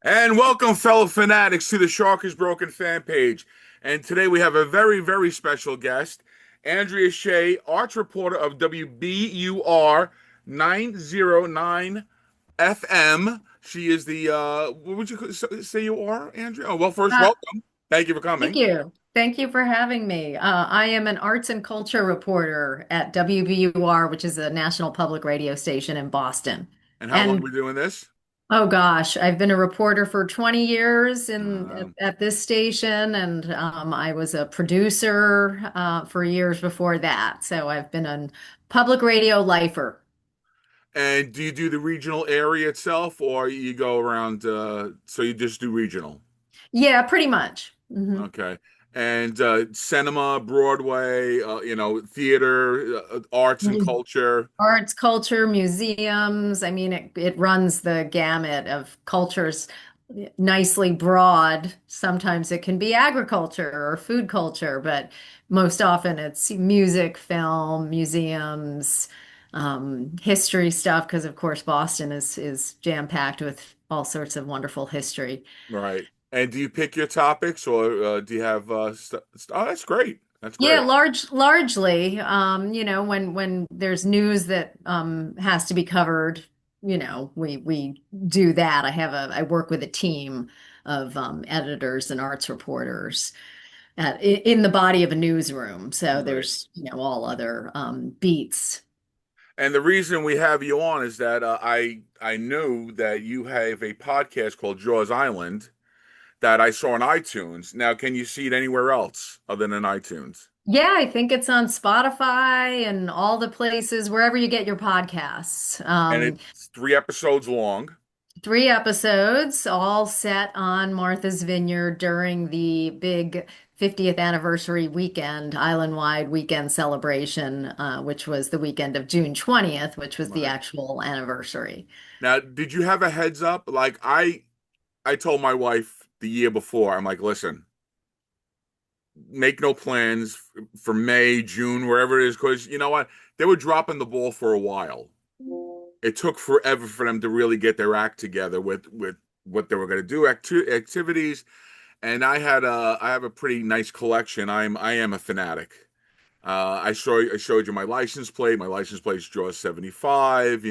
And welcome, fellow fanatics, to the Shark is Broken fan page. And today we have a very, very special guest, Andrea Shea, arts reporter of WBUR 909 FM. She is the, what would you say you are, Andrea? Oh, well, first, Uh, welcome. Thank you for Thank coming. you. Thank you for having me. I am an arts and culture reporter at WBUR, which is a national public radio station in Boston. And how long are And we doing this? oh gosh, I've been a reporter for 20 years Um, at this station, and I was a producer for years before that. So I've been a public radio lifer. and do you do the regional area itself, or you go around, so you just do regional? Yeah, pretty much. Mhm. Okay. And cinema, Broadway, theater, arts and culture. Arts, culture, museums. I mean, it runs the gamut of cultures nicely broad. Sometimes it can be agriculture or food culture, but most often it's music, film, museums, history stuff, because of course Boston is jam-packed with all sorts of wonderful history. Right. And do you pick your topics, or do you have oh, that's great. That's Yeah, great. largely, when there's news that has to be covered, we do that. I work with a team of editors and arts reporters in the body of a newsroom. So Right. there's, all other beats. And the reason we have you on is that I knew that you have a podcast called Jaws Island that I saw on iTunes. Now, can you see it anywhere else other than iTunes? Yeah, I think it's on Spotify and all the places wherever you get your podcasts. And it's 3 episodes long. 3 episodes, all set on Martha's Vineyard during the big 50th anniversary weekend, island-wide weekend celebration, which was the weekend of June 20th, which was the Right. actual anniversary. Now, did you have a heads up? Like I told my wife the year before, I'm like, listen, make no plans for May, June, wherever it is, because you know what? They were dropping the ball for a while. It took forever for them to really get their act together with what they were going to do, activities. And I have a pretty nice collection. I am a fanatic. I showed you my license plate. My license plate is Jaws 75.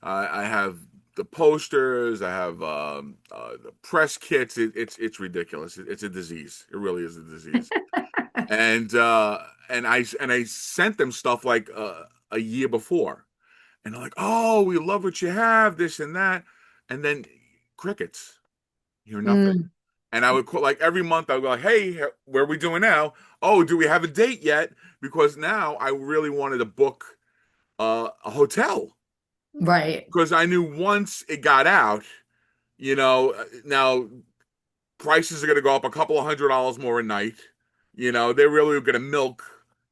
I have the posters. I have the press kits. It's ridiculous. It's a disease. It really is a disease. And I sent them stuff like a year before, and they're like, "Oh, we love what you have, this and that," and then crickets. Hear nothing. Mm, And I would call like every month. I would go like, "Hey, where are we doing now? Oh, do we have a date yet?" Because now I really wanted to book a hotel right. because I knew once it got out, now prices are going to go up a couple of $100 more a night. They're really going to milk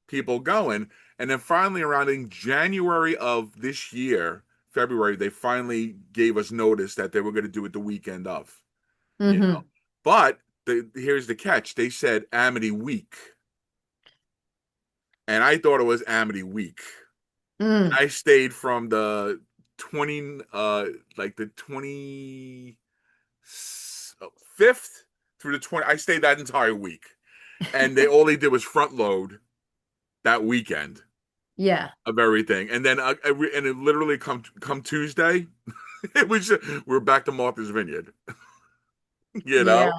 people going. And then finally, around in January of this year, February, they finally gave us notice that they were going to do it the weekend of, you know. Hmm. But here's the catch: they said Amity Week, and I thought it was Amity Week. And Mm, I stayed from the 20, like the 25th through the 20. I stayed that entire week, and they did was front load that weekend yeah. of everything, and then and it literally come Tuesday, it was we're back to Martha's Vineyard. You Yeah. know,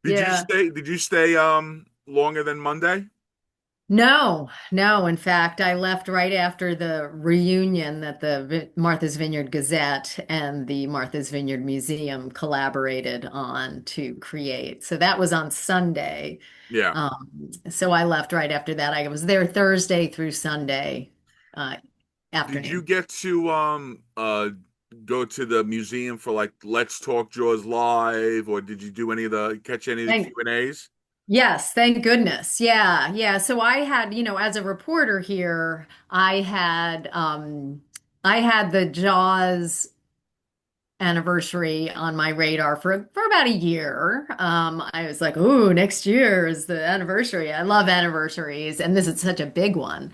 did you Yeah. stay? Did you stay longer than Monday? No, no. In fact, I left right after the reunion that the Martha's Vineyard Gazette and the Martha's Vineyard Museum collaborated on to create. So that was on Sunday. Yeah. So I left right after that. I was there Thursday through Sunday uh, Did you afternoon. get to go to the museum for like Let's Talk Jaws Live, or did you do any of the catch any of the Thank Q&As? Yes, thank goodness. Yeah, yeah. So I had, as a reporter here, I had the Jaws anniversary on my radar for about a year. I was like, "Ooh, next year is the anniversary." I love anniversaries, and this is such a big one.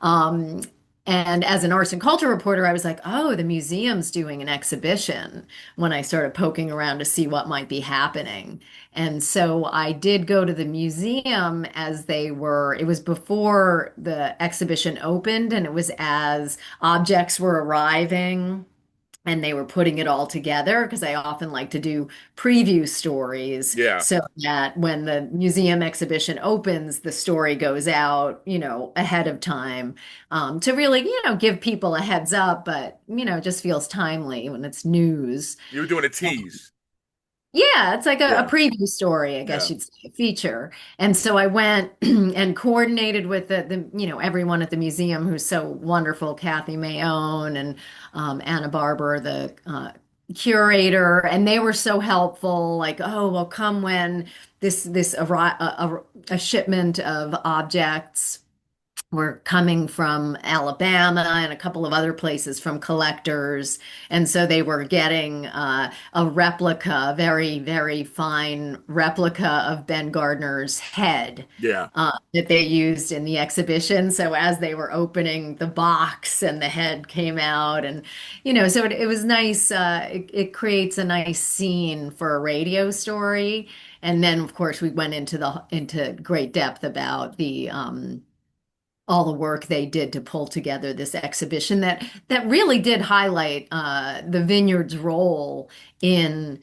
Um, And as an arts and culture reporter, I was like, oh, the museum's doing an exhibition when I started poking around to see what might be happening. And so I did go to the museum as it was before the exhibition opened, and it was as objects were arriving and they were putting it all together because I often like to do preview stories Yeah. so that when the museum exhibition opens, the story goes out, ahead of time, to really, give people a heads up, but, it just feels timely when it's news. You were doing a tease. Yeah, it's like a Yeah. preview story, I guess Yeah. you'd say, a feature. And so I went and coordinated with everyone at the museum who's so wonderful, Kathy Mayone and Anna Barber, the curator, and they were so helpful. Like, oh, well, come when a shipment of objects were coming from Alabama and a couple of other places from collectors. And so they were getting a replica, a very, very fine replica of Ben Gardner's head Yeah. that they used in the exhibition. So as they were opening the box and the head came out, and, so it was nice. It creates a nice scene for a radio story. And then, of course, we went into great depth about the all the work they did to pull together this exhibition that really did highlight the Vineyard's role in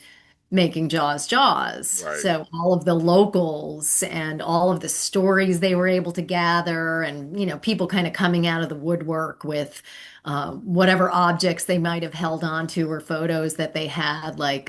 making Jaws Jaws. Right. So all of the locals and all of the stories they were able to gather, and people kind of coming out of the woodwork with whatever objects they might have held on to or photos that they had, like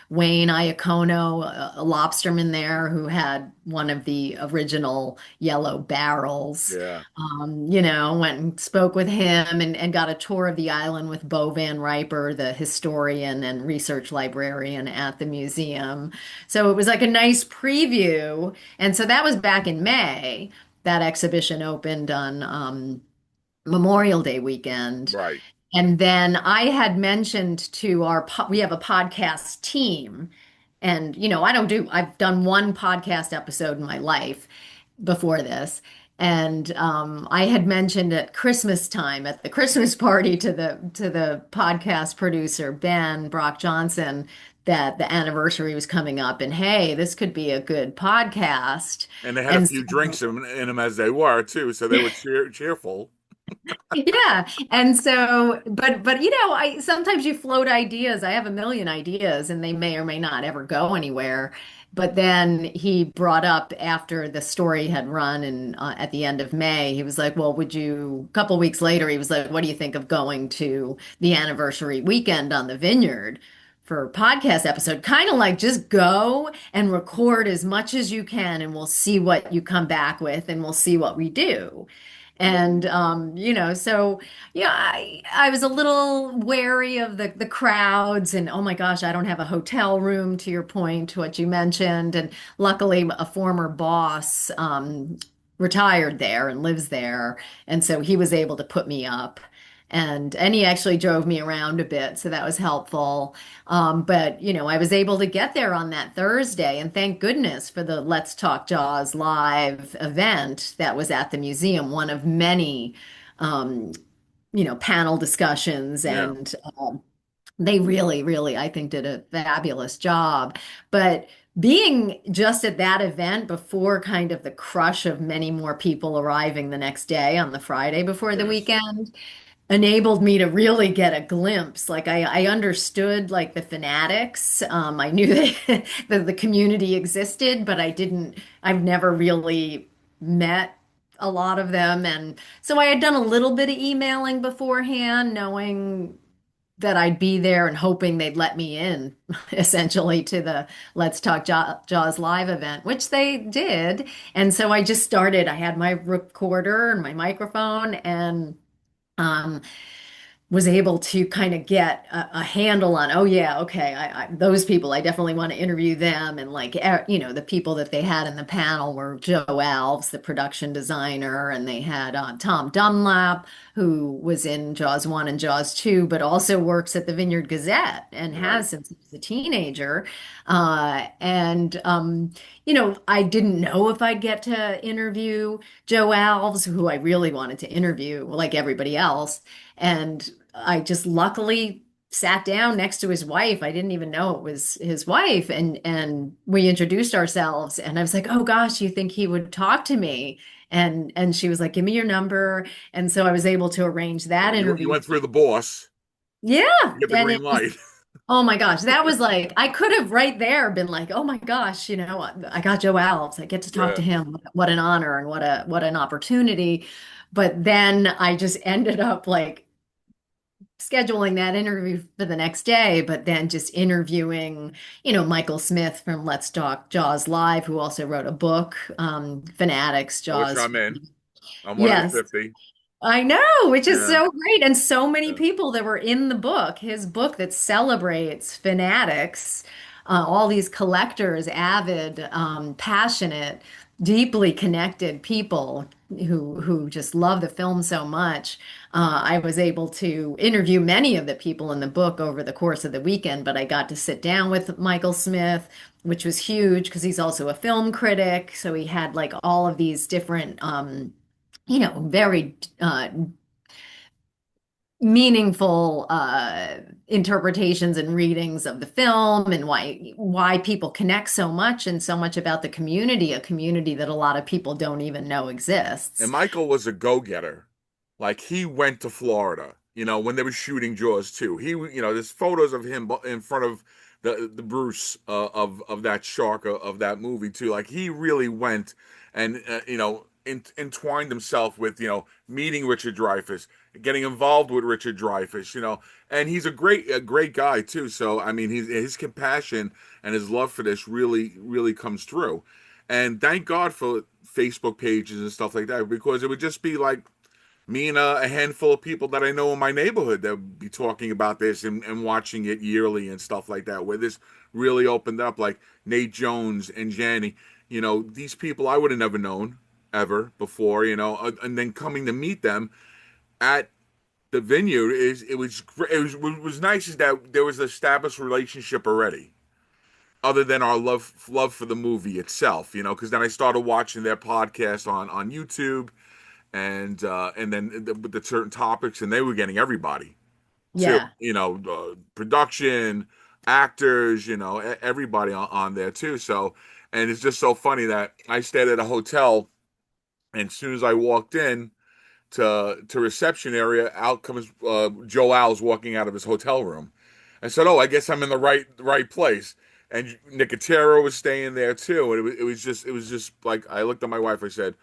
Wayne Iacono, a lobsterman there who had one of the original yellow barrels. Yeah. Went and spoke with him and got a tour of the island with Bo Van Riper, the historian and research librarian at the museum. So it was like a nice preview. And so that was back in May. That exhibition opened on Memorial Day weekend. Right. And then I had mentioned to we have a podcast team. And, I've done one podcast episode in my life before this. And I had mentioned at Christmas time at the Christmas party to the podcast producer, Ben Brock Johnson, that the anniversary was coming up and hey, this could be a good podcast. And they had a And few drinks in them as they were too, so they were cheerful. yeah. And so, but I sometimes you float ideas. I have a million ideas and they may or may not ever go anywhere. But then he brought up after the story had run and at the end of May, he was like, well, a couple weeks later, he was like, what do you think of going to the anniversary weekend on the Vineyard for a podcast episode? Kind of like just go and record as much as you can and we'll see what you come back with and we'll see what we do. And so yeah, I was a little wary of the crowds and oh my gosh, I don't have a hotel room to your point, to what you mentioned. And luckily a former boss retired there and lives there. And so he was able to put me up. And he actually drove me around a bit, so that was helpful. But I was able to get there on that Thursday, and thank goodness for the Let's Talk Jaws live event that was at the museum, one of many, um, panel discussions, Yeah. and they really, really, I think, did a fabulous job. But being just at that event before kind of the crush of many more people arriving the next day on the Friday before the Yes. weekend enabled me to really get a glimpse. Like I understood like the fanatics. I knew that, that the community existed, but I've never really met a lot of them. And so I had done a little bit of emailing beforehand, knowing that I'd be there and hoping they'd let me in essentially to the Let's Talk Jaws live event, which they did. And so I just started, I had my recorder and my microphone and um, was able to kind of get a handle on, oh yeah, okay, those people, I definitely want to interview them. And like, the people that they had in the panel were Joe Alves, the production designer, and they had Tom Dunlap, who was in Jaws 1 and Jaws 2, but also works at the Vineyard Gazette and Right. has since he was a teenager. And I didn't know if I'd get to interview Joe Alves, who I really wanted to interview, like everybody else. And I just luckily sat down next to his wife. I didn't even know it was his wife, and we introduced ourselves. And I was like, "Oh gosh, you think he would talk to me?" And she was like, "Give me your number." And so I was able to arrange that You interview. went through the boss. Yeah, You get the and green it was, light. oh my gosh, that was like I could have right there been like, "Oh my gosh, I got Joe Alves. I get to talk Yeah. to him. What an honor and what an opportunity." But then I just ended up like scheduling that interview for the next day, but then just interviewing, Michael Smith from Let's Talk Jaws Live, who also wrote a book, Fanatics, Which Jaws. I'm in. I'm one of the Yes, 50. I know, which is Yeah. so great. And so many Yeah. people that were in the book, his book that celebrates fanatics, all these collectors, avid, passionate, deeply connected people who just love the film so much. I was able to interview many of the people in the book over the course of the weekend, but I got to sit down with Michael Smith, which was huge because he's also a film critic. So he had like all of these different very meaningful interpretations and readings of the film and why people connect so much and so much about the community, a community that a lot of people don't even know And exists. Michael was a go-getter. Like he went to Florida, when they were shooting Jaws 2. There's photos of him in front of the Bruce of that shark of that movie too. Like he really went and entwined himself with meeting Richard Dreyfuss, getting involved with Richard Dreyfuss, and he's a great guy too. So I mean, his compassion and his love for this really really comes through. And thank God for Facebook pages and stuff like that because it would just be like me and a handful of people that I know in my neighborhood that would be talking about this and watching it yearly and stuff like that, where this really opened up, like Nate Jones and Janny. These people I would have never known ever before, and then coming to meet them at the Vineyard it was nice is that there was an established relationship already. Other than our love for the movie itself, because then I started watching their podcast on YouTube, and then with the certain topics, and they were getting everybody too. Yeah. Production, actors, everybody on there too. So, and it's just so funny that I stayed at a hotel, and as soon as I walked in to reception area, out comes Joe Al's walking out of his hotel room. I said, "Oh, I guess I'm in the right place." And Nicotero was staying there too, and it was just like I looked at my wife. I said,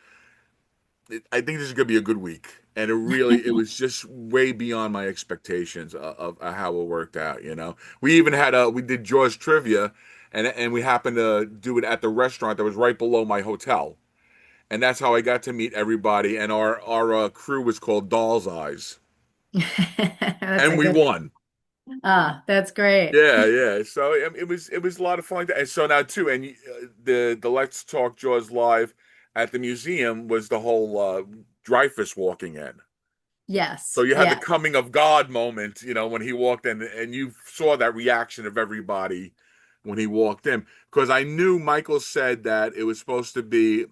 I think this is gonna be a good week, and it was just way beyond my expectations of how it worked out. We did Jaws trivia, and we happened to do it at the restaurant that was right below my hotel, and that's how I got to meet everybody. And our crew was called Doll's Eyes, That's and a we good. won. That's great. Yeah, yeah. So it was a lot of fun like that. And so now too, and the Let's Talk Jaws live at the museum was the whole Dreyfus walking in. So Yes. you had the Yeah. coming of God moment, when he walked in, and you saw that reaction of everybody when he walked in. Because I knew Michael said that it was supposed to be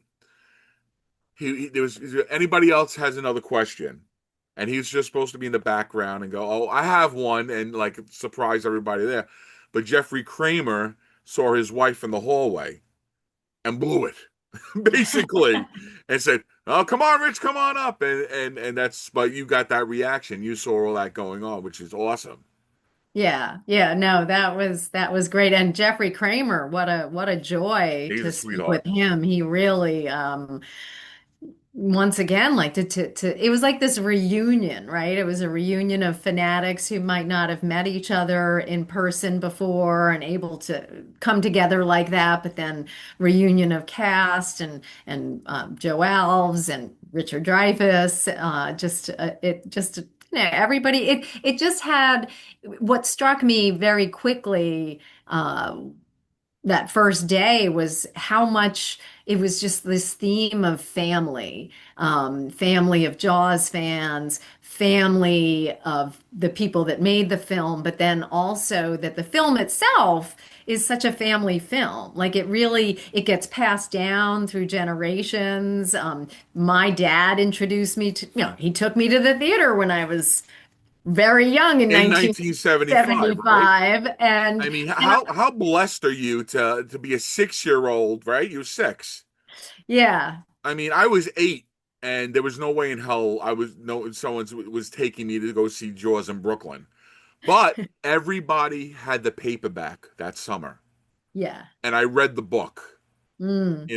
there was anybody else has another question, and he's just supposed to be in the background and go, "Oh, I have one," and like surprise everybody there. But Jeffrey Kramer saw his wife in the hallway and blew it, basically, and said, "Oh, come on, Rich, come on up," and that's but you got that reaction, you saw all that going on, which is awesome. Yeah, yeah, no, that was great. And Jeffrey Kramer, what a joy He's a to speak with sweetheart. him. He really once again like it was like this reunion, right? It was a reunion of fanatics who might not have met each other in person before and able to come together like that, but then reunion of cast and Joe Alves and Richard Dreyfuss, just it just Everybody, it just had what struck me very quickly. That first day was how much it was just this theme of family, family of Jaws fans, family of the people that made the film, but then also that the film itself is such a family film. Like it gets passed down through generations. My dad introduced me to, he took me to the theater when I was very young in In 1975, right? 1975, I mean, and how blessed are you to be a 6 year old, right? You're six. yeah. I mean, I was eight, and there was no way in hell I was no someone was taking me to go see Jaws in Brooklyn. But everybody had the paperback that summer, Yeah. and I read the book. Mm.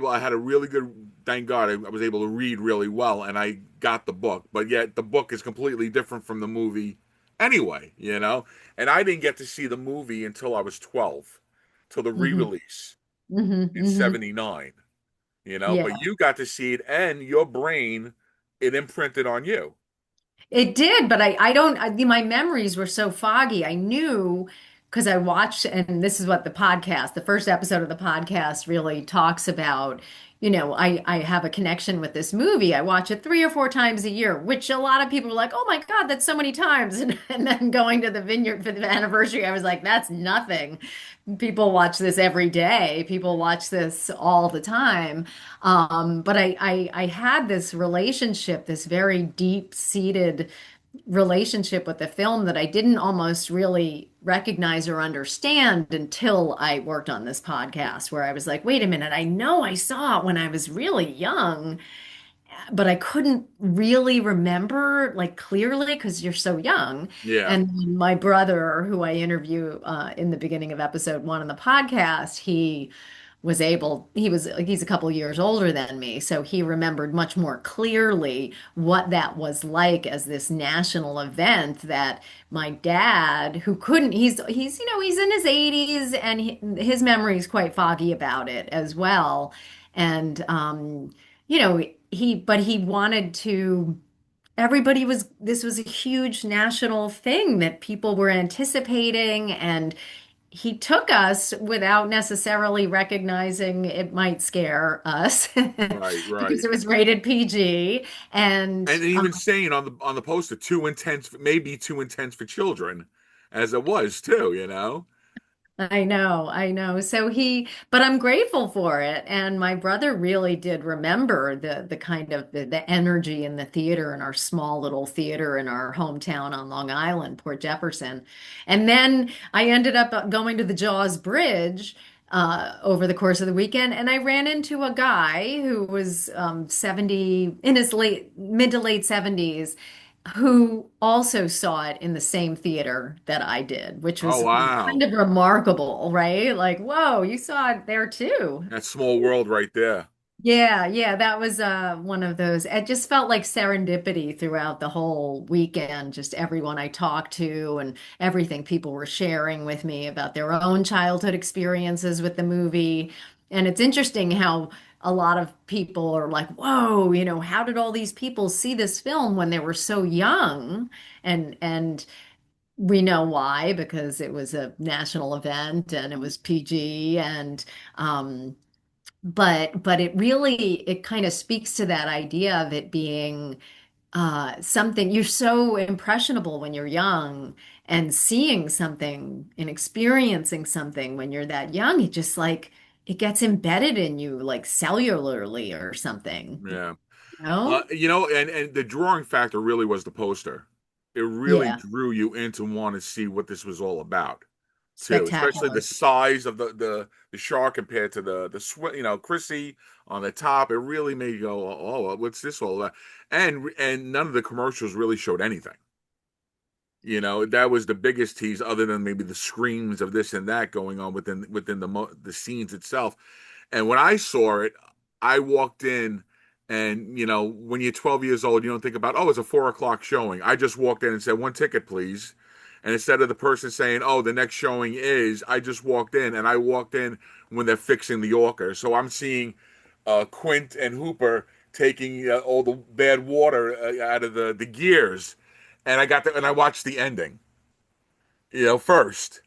I had a really good, thank God, I was able to read really well, and I got the book. But yet, the book is completely different from the movie anyway. And I didn't get to see the movie until I was 12, till the re Hmm. release Hmm. in Hmm. '79. But Yeah. you got to see it, and your brain, it imprinted on you. It did, but I don't, my memories were so foggy. I knew because I watched, and this is what the first episode of the podcast really talks about. I have a connection with this movie. I watch it 3 or 4 times a year, which a lot of people are like, oh my God, that's so many times. And then going to the Vineyard for the anniversary, I was like, that's nothing. People watch this every day. People watch this all the time. But I had this relationship, this very deep-seated relationship with the film that I didn't almost really recognize or understand until I worked on this podcast, where I was like, wait a minute, I know I saw it when I was really young, but I couldn't really remember like clearly because you're so young. Yeah. And my brother, who I interview in the beginning of episode 1 of the podcast, he's a couple years older than me, so he remembered much more clearly what that was like as this national event that my dad, who couldn't, he's in his 80s and his memory is quite foggy about it as well. And you know, but he wanted to, this was a huge national thing that people were anticipating, and he took us without necessarily recognizing it might scare us Right, because right. it was rated PG. And And even saying on the poster, too intense, maybe too intense for children, as it was too. I know. But I'm grateful for it. And my brother really did remember the kind of the energy in the theater, in our small little theater in our hometown on Long Island, Port Jefferson. And then I ended up going to the Jaws Bridge over the course of the weekend, and I ran into a guy who was 70, in his mid to late 70s, who also saw it in the same theater that I did, which Oh was kind wow, of remarkable, right? Like, whoa, you saw it there too. that small world right there. Yeah, yeah, that was one of those. It just felt like serendipity throughout the whole weekend. Just everyone I talked to and everything people were sharing with me about their own childhood experiences with the movie. And it's interesting how a lot of people are like, "Whoa, how did all these people see this film when they were so young?" And we know why, because it was a national event and it was PG, and um but it kind of speaks to that idea of it being something you're so impressionable when you're young, and seeing something and experiencing something when you're that young, it just like it gets embedded in you like cellularly or something, Yeah. you know? And the drawing factor really was the poster. It really Yeah, drew you in to want to see what this was all about, too. Especially the spectacular. size of the shark compared to Chrissy on the top. It really made you go, "Oh, what's this all about?" And none of the commercials really showed anything. That was the biggest tease, other than maybe the screams of this and that going on within the scenes itself. And when I saw it, I walked in, and when you're 12 years old, you don't think about, oh, it's a 4 o'clock showing. I just walked in and said, one ticket, please. And instead of the person saying, oh, the next showing is, I just walked in, and I walked in when they're fixing the Orca. So I'm seeing Quint and Hooper taking all the bad water out of the gears. and I watched the ending, first,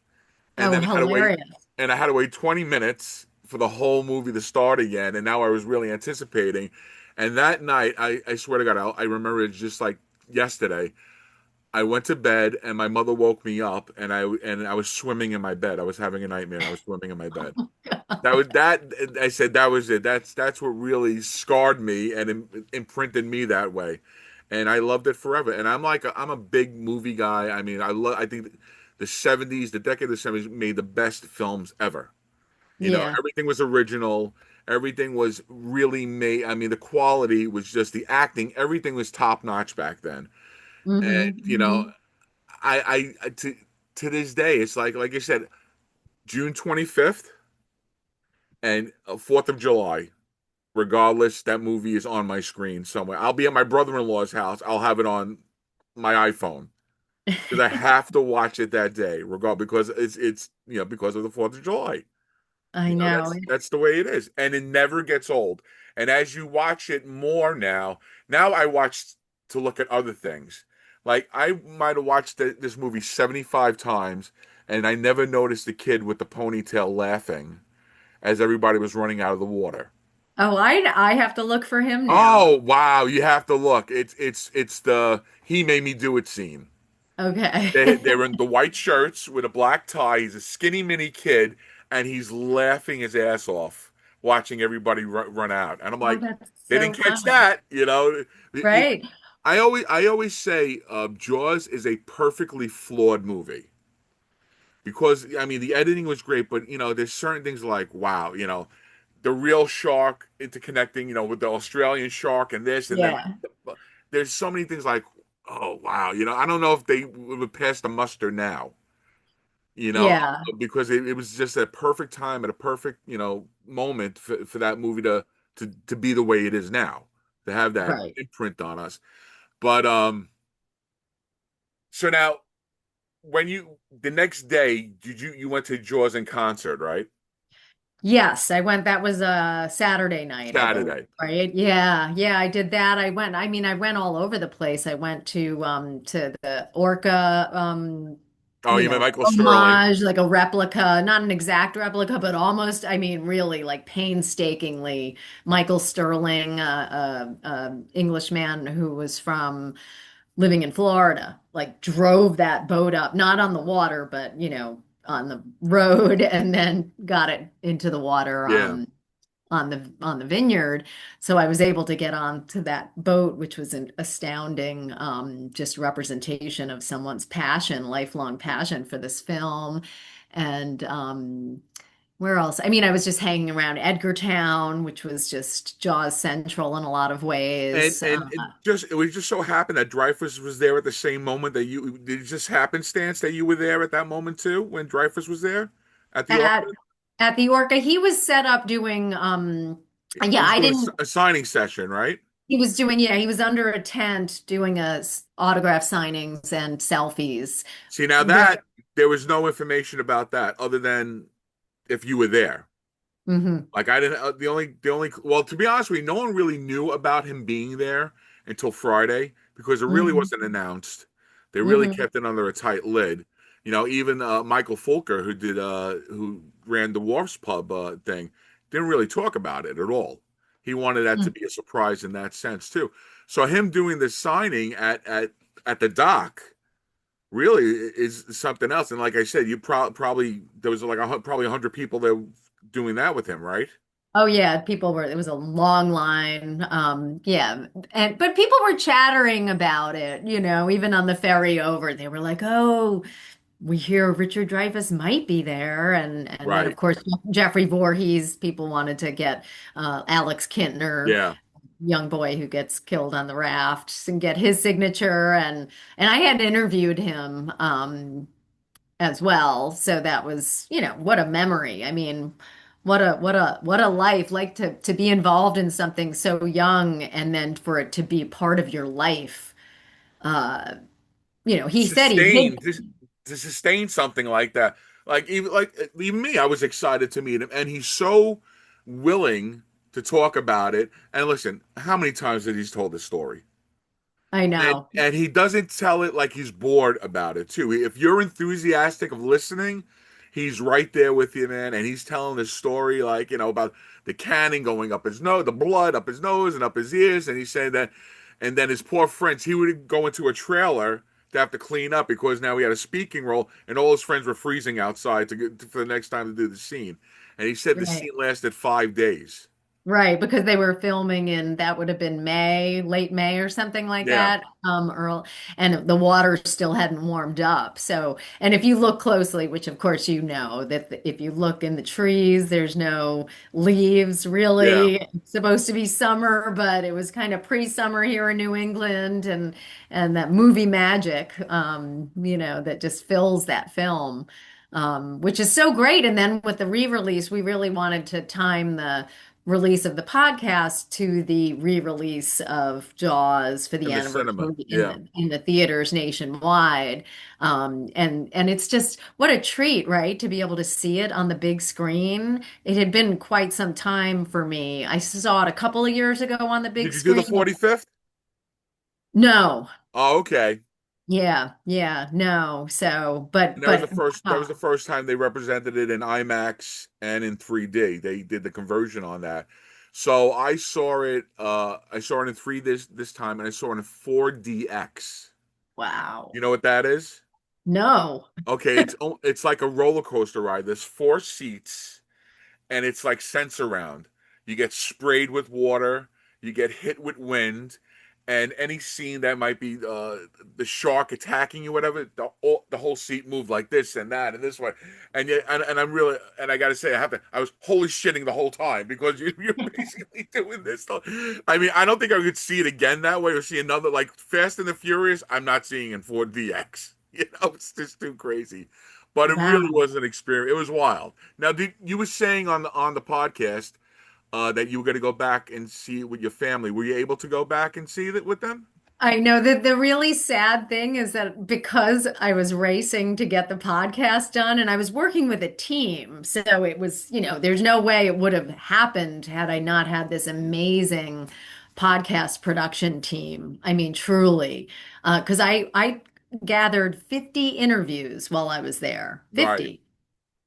and Oh, then hilarious. I had to wait 20 minutes for the whole movie to start again, and now I was really anticipating. And that night, I swear to God, I remember it just like yesterday. I went to bed, and my mother woke me up, and I was swimming in my bed. I was having a nightmare, and I was swimming in my bed. That was that. I said that was it. That's what really scarred me and imprinted me that way, and I loved it forever. And I'm a big movie guy. I mean, I think the '70s, the decade of the '70s, made the best films ever. Yeah. Everything was original. Everything was really made. I mean, the quality was just the acting. Everything was top notch back then. And Hmm. I to this day, it's like I said, June 25th and 4th of July. Regardless, that movie is on my screen somewhere. I'll be at my brother-in-law's house. I'll have it on my iPhone because I have to watch it that day, because it's because of the 4th of July. I know. That's the way it is, and it never gets old. And as you watch it more now I watch to look at other things. Like I might have watched this movie 75 times, and I never noticed the kid with the ponytail laughing as everybody was running out of the water. Oh, I have to look for him now. Oh wow, you have to look. It's the "he made me do it" scene. Okay. They're in the white shirts with a black tie. He's a skinny mini kid, and he's laughing his ass off watching everybody run out. And I'm Oh, like, that's they so didn't catch funny. that. Right. I always say Jaws is a perfectly flawed movie because I mean the editing was great, but there's certain things like wow, the real shark interconnecting, with the Australian shark and this, and then Yeah. there's so many things like, oh wow, I don't know if they would pass the muster now, you know, Yeah. because it was just a perfect time at a perfect, moment for that movie to be the way it is now, to have that Right. imprint on us. But so now when you the next day, you went to Jaws in concert, right? Yes, I went. That was a Saturday night, I believe, Saturday. right? Yeah, yeah, I did that. I mean, I went all over the place. I went to the Orca Oh, you met Michael Sterling. homage, like a replica, not an exact replica, but almost, I mean, really like painstakingly Michael Sterling, Englishman who was from living in Florida, like drove that boat up, not on the water, but on the road and then got it into the water Yeah. on the vineyard. So I was able to get onto that boat, which was an astounding just representation of someone's passion, lifelong passion for this film. And where else? I mean, I was just hanging around Edgartown, which was just Jaws Central in a lot of And ways. and it was just so happened that Dreyfus was there at the same moment that you did it just happenstance that you were there at that moment too when Dreyfus was there at the at Orchid? at the Orca, he was set up doing He yeah, was I doing didn't a signing session, right? he was doing yeah, he was under a tent doing autograph signings and selfies. See, now Very that there was no information about that other than if you were there. hmm Like I didn't the only well, to be honest with you, no one really knew about him being there until Friday because it really hmm wasn't announced. They really hmm kept it under a tight lid. Even Michael Fulker, who ran the Wharfs Pub thing, didn't really talk about it at all. He wanted that to be a surprise in that sense too. So him doing the signing at the dock really is something else. And like I said, you probably there was like probably 100 people there doing that with him, right? Oh yeah, it was a long line. Yeah. But people were chattering about it, even on the ferry over. They were like, "Oh, we hear Richard Dreyfuss might be there." And then of Right. course Jeffrey Voorhees, people wanted to get Alex Kintner, Yeah. young boy who gets killed on the raft, and get his signature. And I had interviewed him as well. So that was, what a memory. I mean, what a life, like to be involved in something so young and then for it to be part of your life. Uh, he said he hid. sustain to sustain something like that. Even me, I was excited to meet him, and he's so willing to talk about it. And listen, how many times did he's told this story? I And know. and he doesn't tell it like he's bored about it too. If you're enthusiastic of listening, he's right there with you, man. And he's telling the story like, about the cannon going up his nose, the blood up his nose and up his ears. And he's saying that, and then his poor friends, he would go into a trailer to have to clean up because now he had a speaking role, and all his friends were freezing outside for the next time to do the scene. And he said the Right. scene lasted 5 days. Right, because they were filming in that would have been May, late May or something like Yeah, that. Earl, and the water still hadn't warmed up. So, and if you look closely, which of course you know that if you look in the trees, there's no leaves yeah. really. It's supposed to be summer, but it was kind of pre-summer here in New England, and that movie magic, that just fills that film. Which is so great. And then with the re-release, we really wanted to time the release of the podcast to the re-release of Jaws for the In the cinema. anniversary in Yeah. the theaters nationwide. And it's just what a treat, right? To be able to see it on the big screen. It had been quite some time for me. I saw it a couple of years ago on the big Did you do the screen. 45th? No. Oh, okay. Yeah, yeah, no. So, And that was the first time they represented it in IMAX and in 3D. They did the conversion on that. So I saw it in 3 this time, and I saw it in 4DX. wow. You know what that is? No. Okay, it's like a roller coaster ride. There's 4 seats, and it's like sense around. You get sprayed with water, you get hit with wind, and any scene that might be the shark attacking you, whatever, the whole seat moved like this and that and this way, and I'm really, and I got to say, I was holy shitting the whole time because you're basically doing this. I mean, I don't think I could see it again that way or see another like Fast and the Furious. I'm not seeing in 4DX. It's just too crazy. But it really Wow. was an experience. It was wild. Now, you were saying on the podcast that you were going to go back and see it with your family. Were you able to go back and see it with them? I know that the really sad thing is that because I was racing to get the podcast done and I was working with a team, so it was, there's no way it would have happened had I not had this amazing podcast production team. I mean, truly, because I gathered 50 interviews while I was there. Right. 50.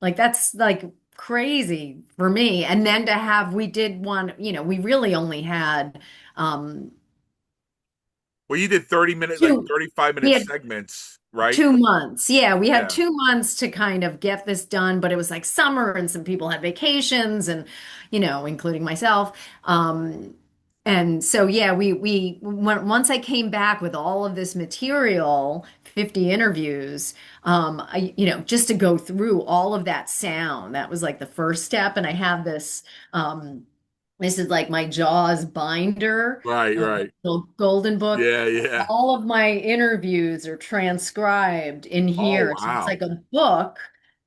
Like that's like crazy for me. And then to have, we did one, we really only had um Well, you did 30 minute, like two. 35-minute We had segments, right? 2 months. Yeah, we had Yeah. 2 months to kind of get this done, but it was like summer and some people had vacations and, including myself. And so yeah, once I came back with all of this material, 50 interviews, just to go through all of that sound, that was like the first step. And I have this is like my Jaws binder, Right. Right. little golden book. Yeah. Yeah. All of my interviews are transcribed in Oh, here. So it's wow. like a book,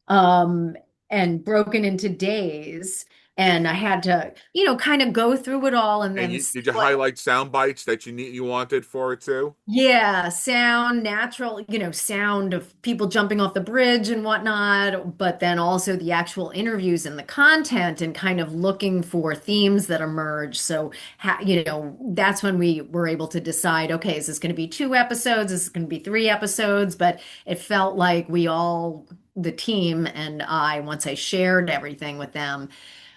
um, and broken into days. And I had to, kind of go through it all and And then see did you what. highlight sound bites that you wanted for it too? Yeah, sound, natural, sound of people jumping off the bridge and whatnot, but then also the actual interviews and the content and kind of looking for themes that emerge. So, that's when we were able to decide, okay, is this going to be 2 episodes? Is this going to be 3 episodes? But it felt like the team and I, once I shared everything with them,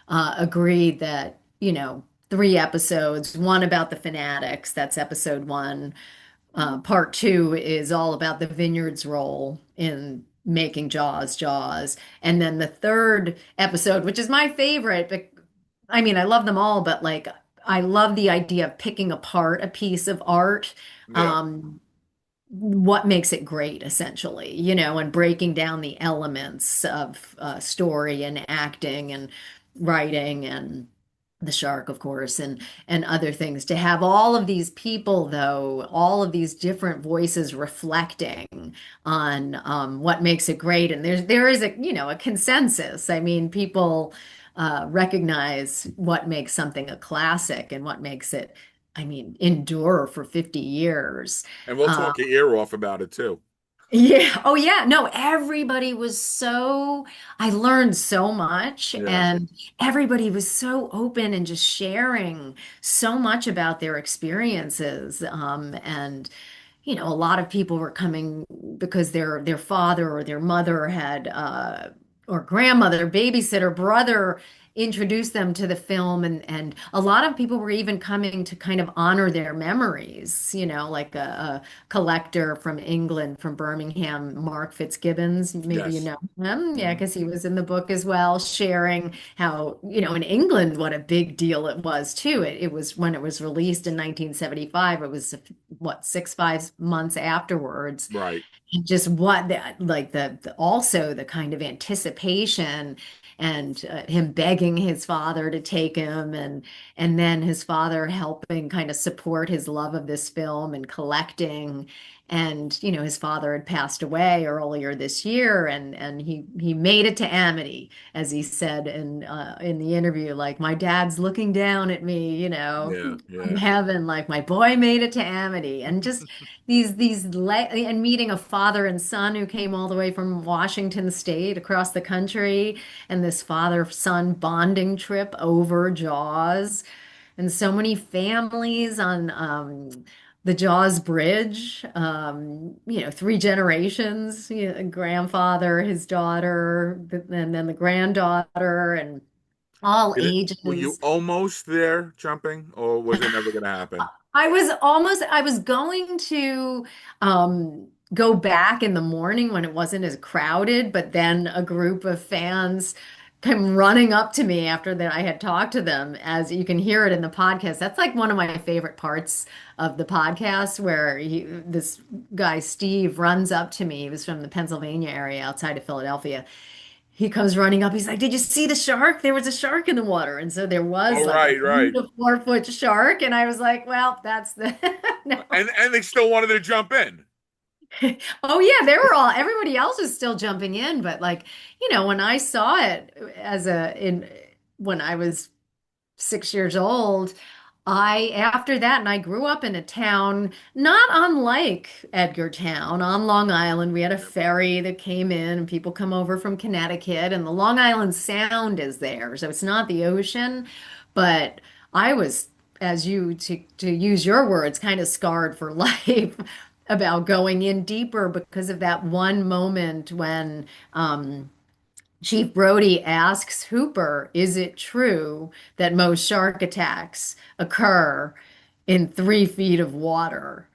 agreed that, 3 episodes, one about the fanatics, that's episode one. Part two is all about the Vineyard's role in making Jaws. And then the third episode, which is my favorite, but I mean, I love them all, but like, I love the idea of picking apart a piece of art, Yeah. um, what makes it great, essentially, and breaking down the elements of story and acting and writing and the shark, of course, and other things. To have all of these people, though, all of these different voices reflecting on what makes it great, and there is a consensus. I mean, people recognize what makes something a classic and what makes it, I mean, endure for 50 years. And we'll Uh, talk your ear off about it too. Yeah. Oh, yeah. No, everybody was so, I learned so much, Yeah. and everybody was so open and just sharing so much about their experiences. And a lot of people were coming because their father or their mother had or grandmother, babysitter, brother introduced them to the film, and a lot of people were even coming to kind of honor their memories, like a collector from England, from Birmingham, Mark Fitzgibbons. Maybe you Yes. know him. Yeah, Hmm. because he was in the book as well, sharing how, in England, what a big deal it was too. It was when it was released in 1975, it was what, 5 months afterwards. Right. And just what that, like also the kind of anticipation, and him begging his father to take him, and then his father helping kind of support his love of this film and collecting. And his father had passed away earlier this year, and he made it to Amity, as he said in the interview, like, my dad's looking down at me, Yeah. from Yeah. heaven, like, my boy made it to Amity. And just and meeting a father and son who came all the way from Washington State across the country, and this father-son bonding trip over Jaws, and so many families on the Jaws Bridge. 3 generations, grandfather, his daughter, and then the granddaughter, and all Were you ages. almost there jumping, or was it never going to happen? I was going to go back in the morning when it wasn't as crowded, but then a group of fans came running up to me after that I had talked to them, as you can hear it in the podcast. That's like one of my favorite parts of the podcast, where this guy, Steve, runs up to me. He was from the Pennsylvania area outside of Philadelphia. He comes running up. He's like, "Did you see the shark? There was a shark in the water." And so there was Oh, like a right, right. 3 to 4 foot shark. And I was like, well, that's the no. And they still wanted to jump in. Oh yeah, everybody else was still jumping in, but like, when I saw it as a in when I was 6 years old. After that, and I grew up in a town not unlike Edgartown on Long Island. We had a ferry that came in, and people come over from Connecticut, and the Long Island Sound is there. So it's not the ocean, but I was, as to use your words, kind of scarred for life about going in deeper because of that one moment when Chief Brody asks Hooper, "Is it true that most shark attacks occur in 3 feet of water,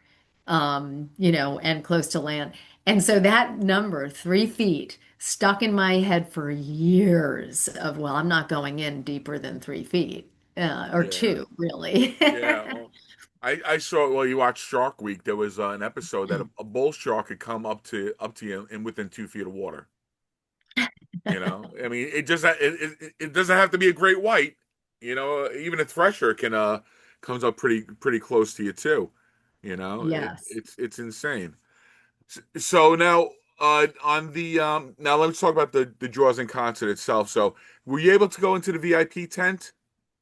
and close to land?" And so that number, 3 feet, stuck in my head for years of, well, I'm not going in deeper than 3 feet, or Yeah. two, really. Yeah. Well, I saw, well, you watched Shark Week. There was an episode that a bull shark could come up to you in within 2 feet of water. I mean, it doesn't have to be a great white. Even a thresher can comes up pretty close to you too. Yes. It's insane. So now on the now let's talk about the Jaws in concert itself. So were you able to go into the VIP tent?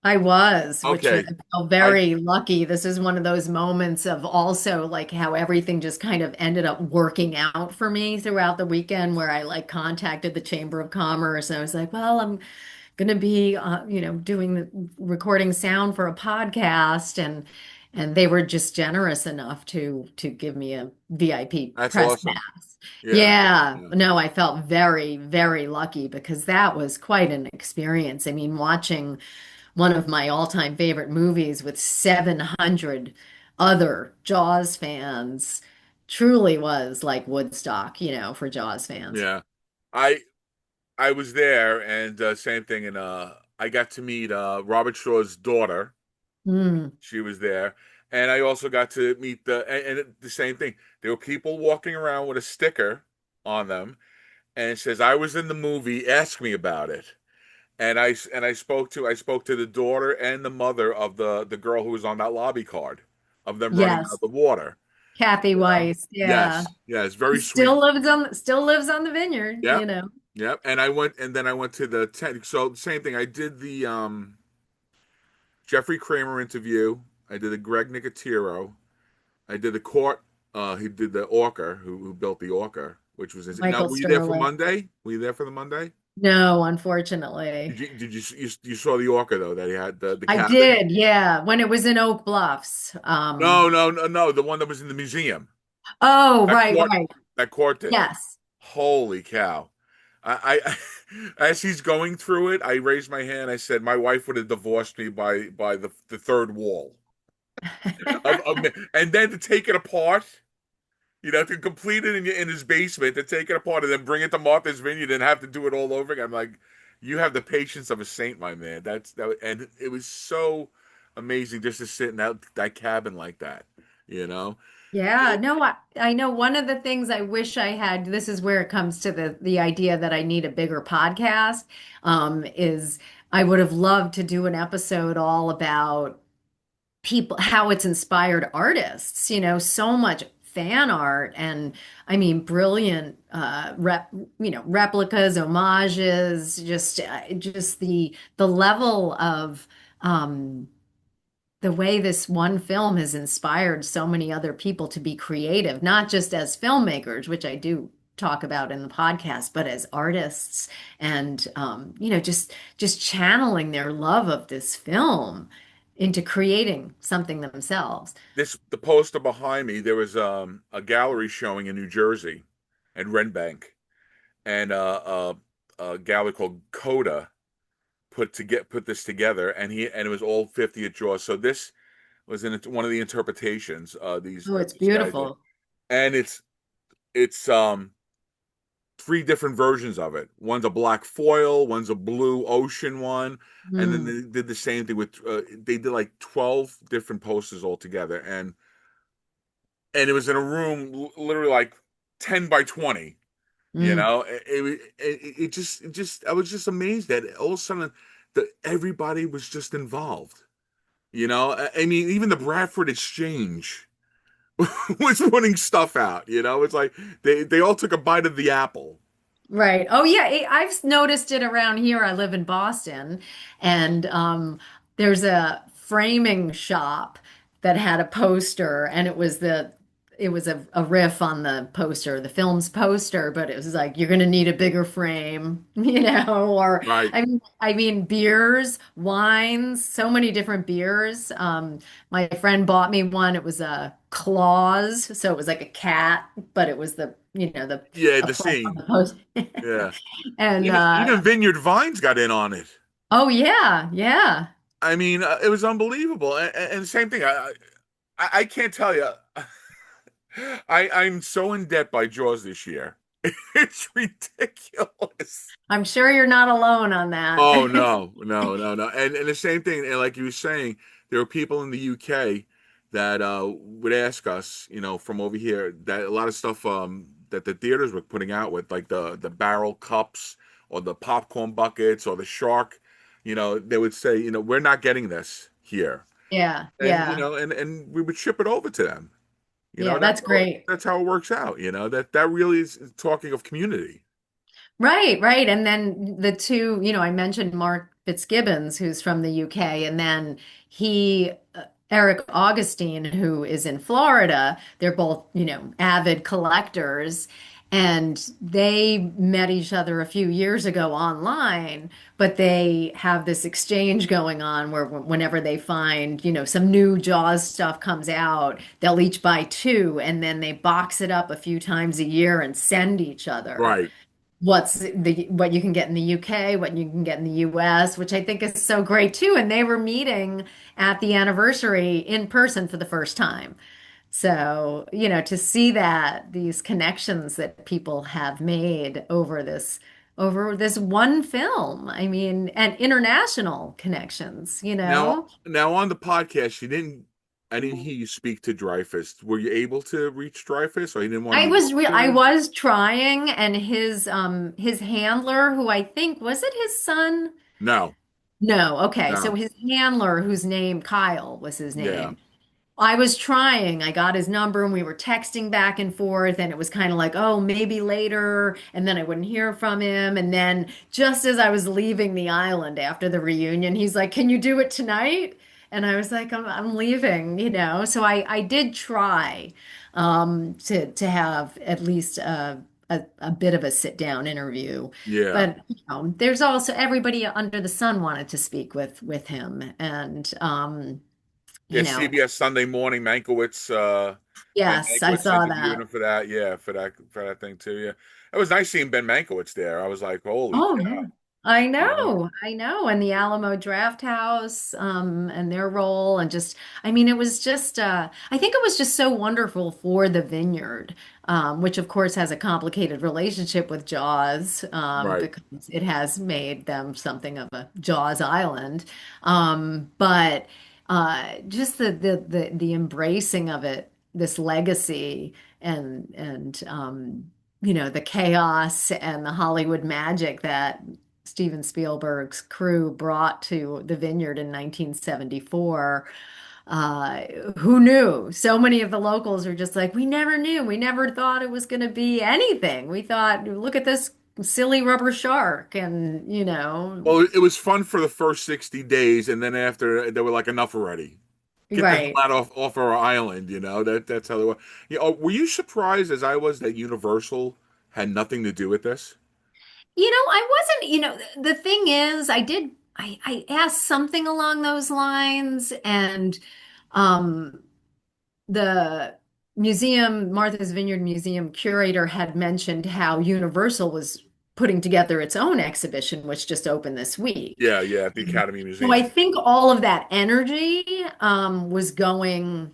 I was, which I Okay. felt I very lucky. This is one of those moments of also like how everything just kind of ended up working out for me throughout the weekend, where I like contacted the Chamber of Commerce, and I was like, well, I'm going to be, doing the recording sound for a podcast, and they were just generous enough to give me a VIP That's press awesome. pass. Yeah. Yeah, Yeah. no, I felt very, very lucky because that was quite an experience. I mean, watching one of my all-time favorite movies with 700 other Jaws fans truly was like Woodstock, for Jaws fans. Yeah. I I was there and same thing and I got to meet Robert Shaw's daughter. Mm, She was there. And I also got to meet the same thing. There were people walking around with a sticker on them and it says I was in the movie, ask me about it. And I spoke to the daughter and the mother of the girl who was on that lobby card of them running out yes, of the water. Kathy Weiss, yeah. Yes, yes, very sweet. Still lives on the vineyard, Yep, yep. And then I went to the tent. So same thing. I did the Jeffrey Kramer interview. I did the Greg Nicotero. I did the court. He did the Orca, who built the Orca, which was insane. Now, Michael were you there for Sterling. Monday? Were you there for the Monday? No, unfortunately. Did you saw the Orca though that he had the I cabin? did, yeah, when it was in Oak Bluffs. No, no, no, no, the one that was in the museum. Oh, That right, court, right. that court thing. Yes. Holy cow! I as he's going through it, I raised my hand. I said, "My wife would have divorced me by the third wall and then to take it apart." To complete it in his basement, to take it apart, and then bring it to Martha's Vineyard and have to do it all over again. I'm like, you have the patience of a saint, my man. And it was so amazing just to sit in that cabin like that. You know, Yeah, no, I know one of the things I wish I had, this is where it comes to the idea that I need a bigger podcast, is I would have loved to do an episode all about people, how it's inspired artists, so much fan art and I mean brilliant replicas, homages, just the level of the way this one film has inspired so many other people to be creative, not just as filmmakers, which I do talk about in the podcast, but as artists and just channeling their love of this film into creating something themselves. the poster behind me, there was a gallery showing in New Jersey, at Renbank, and a gallery called Coda put this together, and it was all 50th draws. So this was in one of the interpretations Oh, it's these guys did, beautiful. and it's three different versions of it. One's a black foil, one's a blue ocean one, and then Mm, they did the same thing with they did like 12 different posters all together, and it was in a room literally like 10 by 20. mm. I was just amazed that all of a sudden that everybody was just involved. I mean, even the Bradford Exchange was putting stuff out. It's like they all took a bite of the apple. Right. Oh, yeah. I've noticed it around here. I live in Boston, and there's a framing shop that had a poster, and it was a riff on the poster, the film's poster, but it was like you're going to need a bigger frame, or Right. I mean beers, wines, so many different beers. My friend bought me one. It was a claws, so it was like a cat, but it was the Yeah, a the play on scene. the post. Yeah. And Even Vineyard Vines got in on it. oh yeah, yeah. I mean, it was unbelievable. And same thing. I can't tell you. I'm so in debt by Jaws this year. It's ridiculous. I'm sure you're not alone on that. Oh no, no, no, no. And the same thing, and like you were saying, there were people in the UK that would ask us, from over here, that a lot of stuff that the theaters were putting out with, like the barrel cups or the popcorn buckets or the shark, they would say, we're not getting this here. Yeah, And yeah. and we would ship it over to them. Yeah, that's great. That's how it works out, that really is talking of community. Right, right. And then the two, I mentioned Mark Fitzgibbons, who's from the UK, and then Eric Augustine, who is in Florida. They're both, avid collectors. And they met each other a few years ago online, but they have this exchange going on where whenever they find, some new Jaws stuff comes out, they'll each buy two and then they box it up a few times a year and send each other Right. what you can get in the UK, what you can get in the US, which I think is so great too. And they were meeting at the anniversary in person for the first time. So, to see that these connections that people have made over this one film, I mean, and international connections, you Now, know. now on the podcast, I didn't hear you speak to Dreyfus. Were you able to reach Dreyfus, or he didn't want to I be was bothered real I to? was trying and his handler, who I think was it his son? No, No, okay. So no. his handler, whose name Kyle was his Yeah, name. I was trying. I got his number and we were texting back and forth, and it was kind of like, oh, maybe later. And then I wouldn't hear from him. And then just as I was leaving the island after the reunion, he's like, can you do it tonight? And I was like, I'm leaving, you know. So I did try to have at least a bit of a sit down interview. Yeah. But you know, there's also everybody under the sun wanted to speak with him. And Yeah, you know, CBS Sunday Morning, Ben yes, I Mankiewicz saw interviewed that. him for that. Yeah, for that thing too. Yeah, it was nice seeing Ben Mankiewicz there. I was like, holy Oh cow, yeah. you know? I know. And the Alamo Draft House, and their role, and just, I mean, it was just, I think it was just so wonderful for the Vineyard, which of course has a complicated relationship with Jaws, Right. because it has made them something of a Jaws Island. But just the embracing of it, this legacy, and you know, the chaos and the Hollywood magic that Steven Spielberg's crew brought to the Vineyard in 1974. Uh, who knew? So many of the locals are just like, we never knew. We never thought it was going to be anything. We thought, look at this silly rubber shark. And, you know, Well, it was fun for the first 60 days, and then after they were like, enough already. Get the hell right. out off our island, you know. That's how they were. Yeah, were you surprised as I was that Universal had nothing to do with this? You know, I wasn't, you know, the thing is, I asked something along those lines, and um, the Martha's Vineyard Museum curator had mentioned how Universal was putting together its own exhibition, which just opened this week. Yeah, yeah, at the Academy So I Museum. think all of that energy was going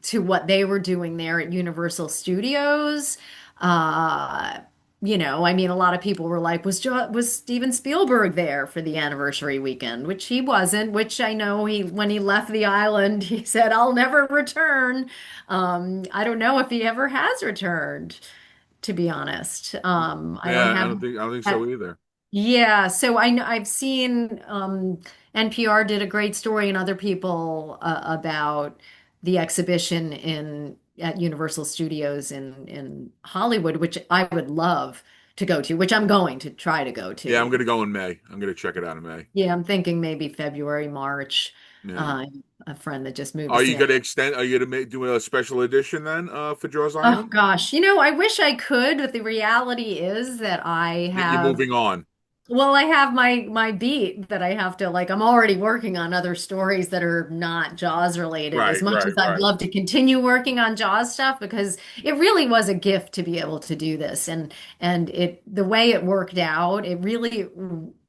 to what they were doing there at Universal Studios. Uh, you know, I mean, a lot of people were like, was Steven Spielberg there for the anniversary weekend? Which he wasn't, which I know when he left the island, he said, I'll never return. I don't know if he ever has returned, to be honest. I don't Yeah, have. I don't think so either. Yeah, so I know I've seen NPR did a great story and other people about the exhibition in at Universal Studios in Hollywood, which I would love to go to, which I'm going to try to go Yeah, I'm to. gonna go in May. I'm gonna check it out in May. Yeah, I'm thinking maybe February, March. Yeah. A friend that just moved to Are you San. gonna extend? Are you gonna do a special edition then for Jaws Oh Island? gosh, you know, I wish I could, but the reality is that I You're have. moving on. Well, I have my beat that I have to like. I'm already working on other stories that are not Jaws related. As Right, much as right, I'd right. love to continue working on Jaws stuff because it really was a gift to be able to do this, and it the way it worked out, it really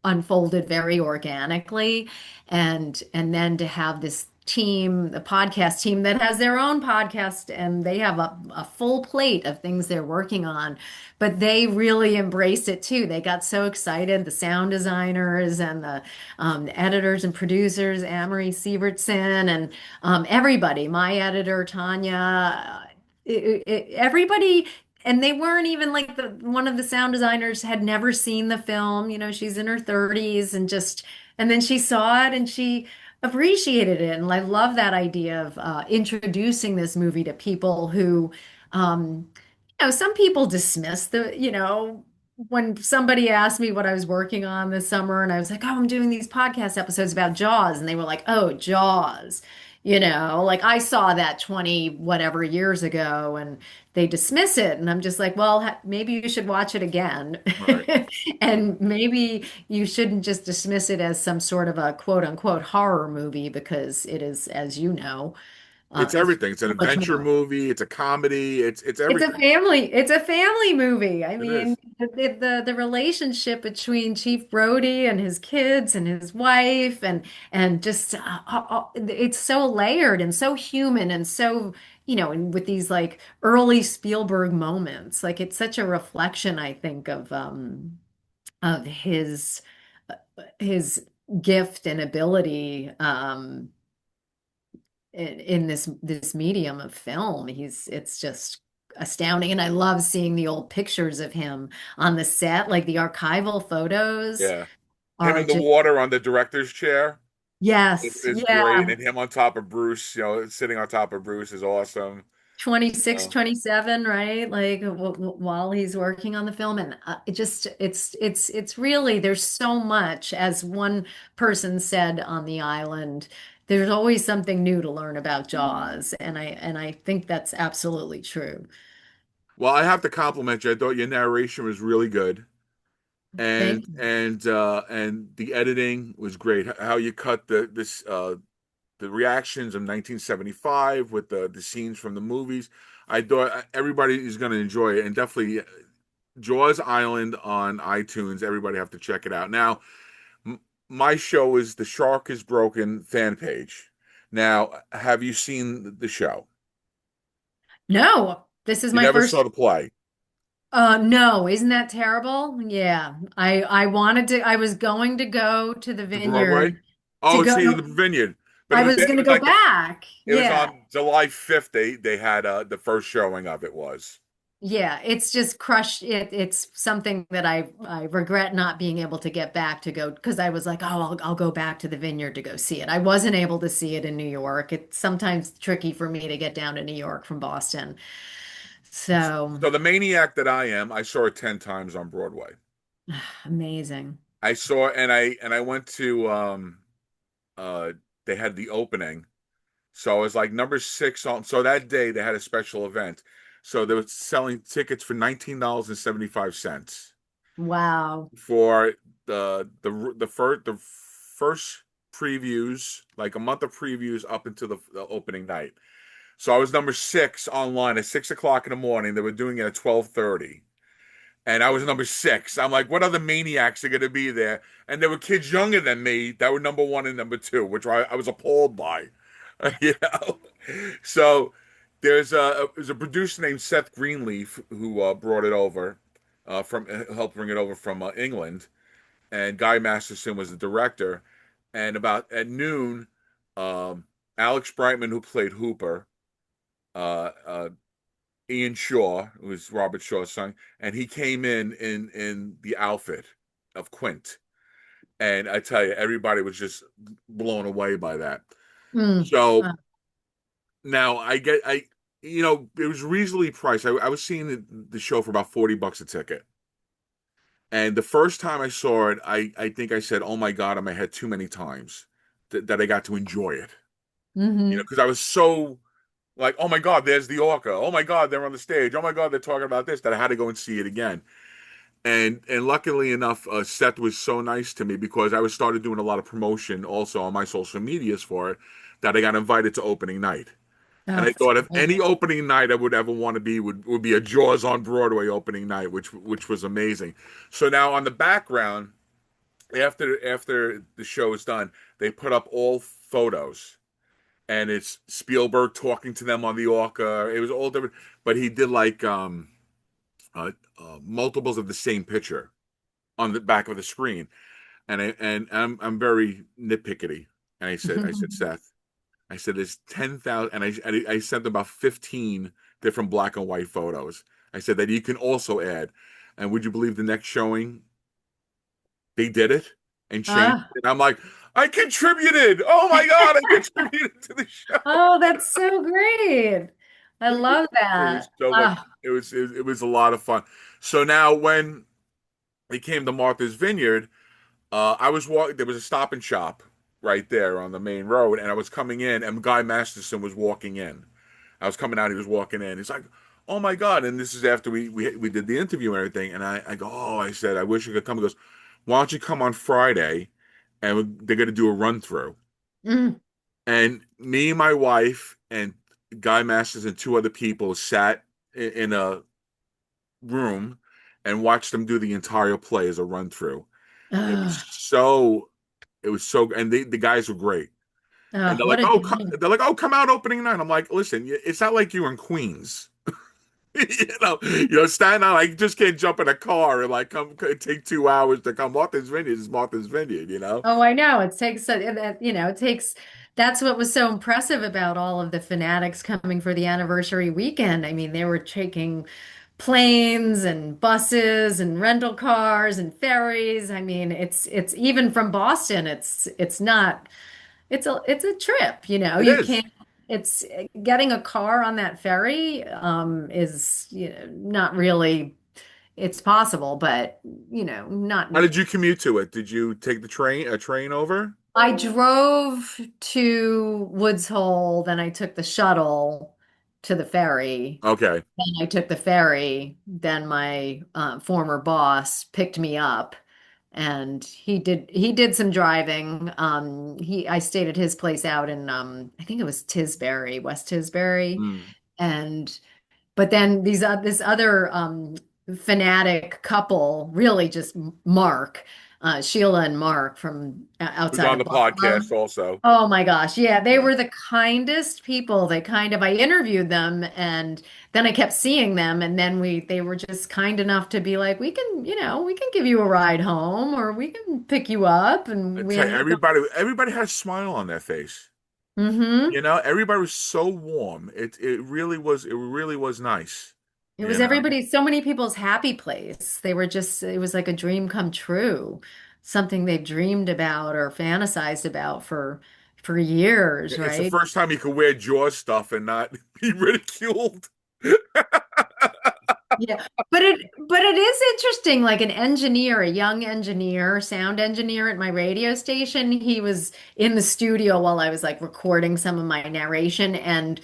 unfolded very organically, and then to have this team, the podcast team that has their own podcast, and they have a full plate of things they're working on, but they really embraced it too. They got so excited, the sound designers and the editors and producers, Amory Sievertson, and everybody, my editor, Tanya, everybody. And they weren't even like one of the sound designers had never seen the film. You know, she's in her 30s and just, and then she saw it and she appreciated it. And I love that idea of introducing this movie to people who, some people dismiss when somebody asked me what I was working on this summer, and I was like, oh, I'm doing these podcast episodes about Jaws. And they were like, oh, Jaws. Like I saw that 20 whatever years ago and they dismiss it. And I'm just like, well, maybe you should watch it again. Right. And maybe you shouldn't just dismiss it as some sort of a quote unquote horror movie because it is, as you know, It's it's everything. It's an so much adventure more. movie. It's a comedy. It's everything. It's a family movie. I It mean, is. the relationship between Chief Brody and his kids and his wife and just it's so layered and so human and so, and with these like early Spielberg moments. Like it's such a reflection, I think, of his gift and ability in this medium of film. It's just astounding. And I love seeing the old pictures of him on the set, like the archival photos Yeah. Him are in the just, water on the director's chair yes, is great, yeah. and him on top of Bruce, sitting on top of Bruce is awesome. 26, Uh, 27, right? Like while he's working on the film. And it's really, there's so much, as one person said on the island, there's always something new to learn about Jaws, and I think that's absolutely true. Well, I have to compliment you. I thought your narration was really good, Thank you. and the editing was great. How you cut the reactions of 1975 with the scenes from the movies. I thought everybody is going to enjoy it, and definitely Jaws Island on iTunes. Everybody have to check it out. Now, my show is the Shark is Broken fan page. Now, have you seen the show? No, this is You my never saw first. the play, No, isn't that terrible? Yeah. I wanted to, I was going to go to the the Broadway. Vineyard to Oh, go, see the no, Vineyard, but I was it going to was go like back. it was Yeah. on July 5th. They had the first showing of it was. Yeah, it's just crushed. It's something that I regret not being able to get back to go because I was like, oh, I'll go back to the Vineyard to go see it. I wasn't able to see it in New York. It's sometimes tricky for me to get down to New York from Boston. So So the maniac that I am, I saw it 10 times on Broadway. amazing. I saw and I went to uh they had the opening. So it was like number six on. So that day they had a special event. So they were selling tickets for $19.75 Wow. for the first previews, like a month of previews up until the opening night. So I was number six online at 6 o'clock in the morning. They were doing it at 12:30. And I was number six. I'm like, what other maniacs are going to be there? And there were kids younger than me that were number one and number two, which I was appalled by. you know, so there's a producer named Seth Greenleaf who brought it over from helped bring it over from England, and Guy Masterson was the director. And about at noon, um, Alex Brightman, who played Hooper, uh, uh, Ian Shaw, who was Robert Shaw's son, and he came in the outfit of Quint. And I tell you, everybody was just blown away by that. Mm. So now it was reasonably priced. I was seeing the show for about $40 a ticket. And the first time I saw it, I think I said, "Oh my God," in my head too many times that I got to enjoy it. Hmm. Because I was so like, "Oh my God, there's the orca. Oh my God, they're on the stage. Oh my God, they're talking about this," that I had to go and see it again. And luckily enough, Seth was so nice to me because I was started doing a lot of promotion also on my social medias for it that I got invited to opening night. And Oh, I that's thought if great. any opening night I would ever want to be would be a Jaws on Broadway opening night, which was amazing. So now on the background, after the show is done, they put up all photos, and it's Spielberg talking to them on the Orca. It was all different, but he did like multiples of the same picture on the back of the screen, and I'm very nitpicky, and I said Seth. I said, there's 10,000, and I sent them about 15 different black and white photos. I said that you can also add. And would you believe the next showing, they did it and changed Ah, it? I'm like, I contributed. Oh my God, I contributed to the show. oh, that's so great. I love It was that. so much, Ah, it was a lot of fun. So now when we came to Martha's Vineyard, I was walking, there was a stop and shop right there on the main road, and I was coming in, and Guy Masterson was walking in. I was coming out, he was walking in. He's like, "Oh my God!" And this is after we did the interview and everything. And I go, "Oh," I said, "I wish you could come." He goes, "Why don't you come on Friday?" And they're going to do a run through. mm, And me, my wife, and Guy Masters and two other people sat in a room and watched them do the entire play as a run through. It was ah, so, it was so, and the guys were great. And ah, what a dream. they're like, "Oh, come out opening night." I'm like, "Listen, it's not like you're in Queens." Staten Island, like, you just can't jump in a car and like come take 2 hours to come. Martha's Vineyard is Martha's Vineyard. Oh, I know. It takes it takes that's what was so impressive about all of the fanatics coming for the anniversary weekend. I mean, they were taking planes and buses and rental cars and ferries. I mean, it's even from Boston, it's not it's a trip, you know. It You is. can't it's getting a car on that ferry is, not really it's possible, but not How did you commute to it? Did you take a train over? I drove to Woods Hole, then I took the shuttle to the ferry. Okay. Then I took the ferry. Then my former boss picked me up, and he did some driving. I stayed at his place out in I think it was Tisbury, West Tisbury, Mm. and but then this other fanatic couple, really just Mark, Sheila and Mark from Who's outside on of the Buffalo. podcast also. Oh my gosh. Yeah, they Yeah. were the kindest people. I interviewed them and then I kept seeing them and then they were just kind enough to be like, we can give you a ride home or we can pick you up I and we tell you, ended up everybody had a smile on their face. hmm Everybody was so warm. It really was nice. It You was know, so many people's happy place. It was like a dream come true, something they've dreamed about or fantasized about for years, it's the right? first time you could wear Jaws stuff and not be ridiculed. Yeah, but it is interesting, like an engineer, a young engineer, sound engineer at my radio station. He was in the studio while I was like recording some of my narration, and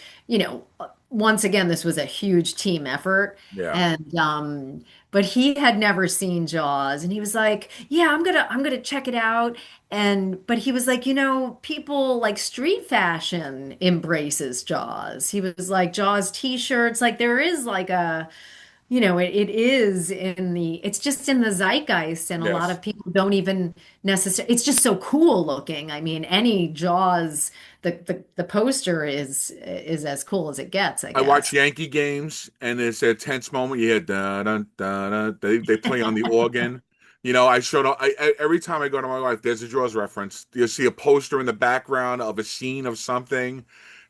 once again, this was a huge team effort, Yeah. and but he had never seen Jaws, and he was like, "Yeah, I'm gonna check it out." And but he was like, people like street fashion embraces Jaws. He was like Jaws t-shirts, like there is like it is it's just in the zeitgeist, and a lot Yes. of people don't even necessarily, it's just so cool looking. I mean, any Jaws, the poster is as cool as it gets, I I watch guess. Yankee games, and it's a tense moment. You hear da da da da. They play on the organ. I showed up. Every time I go to my wife, there's a Jaws reference. You'll see a poster in the background of a scene of something.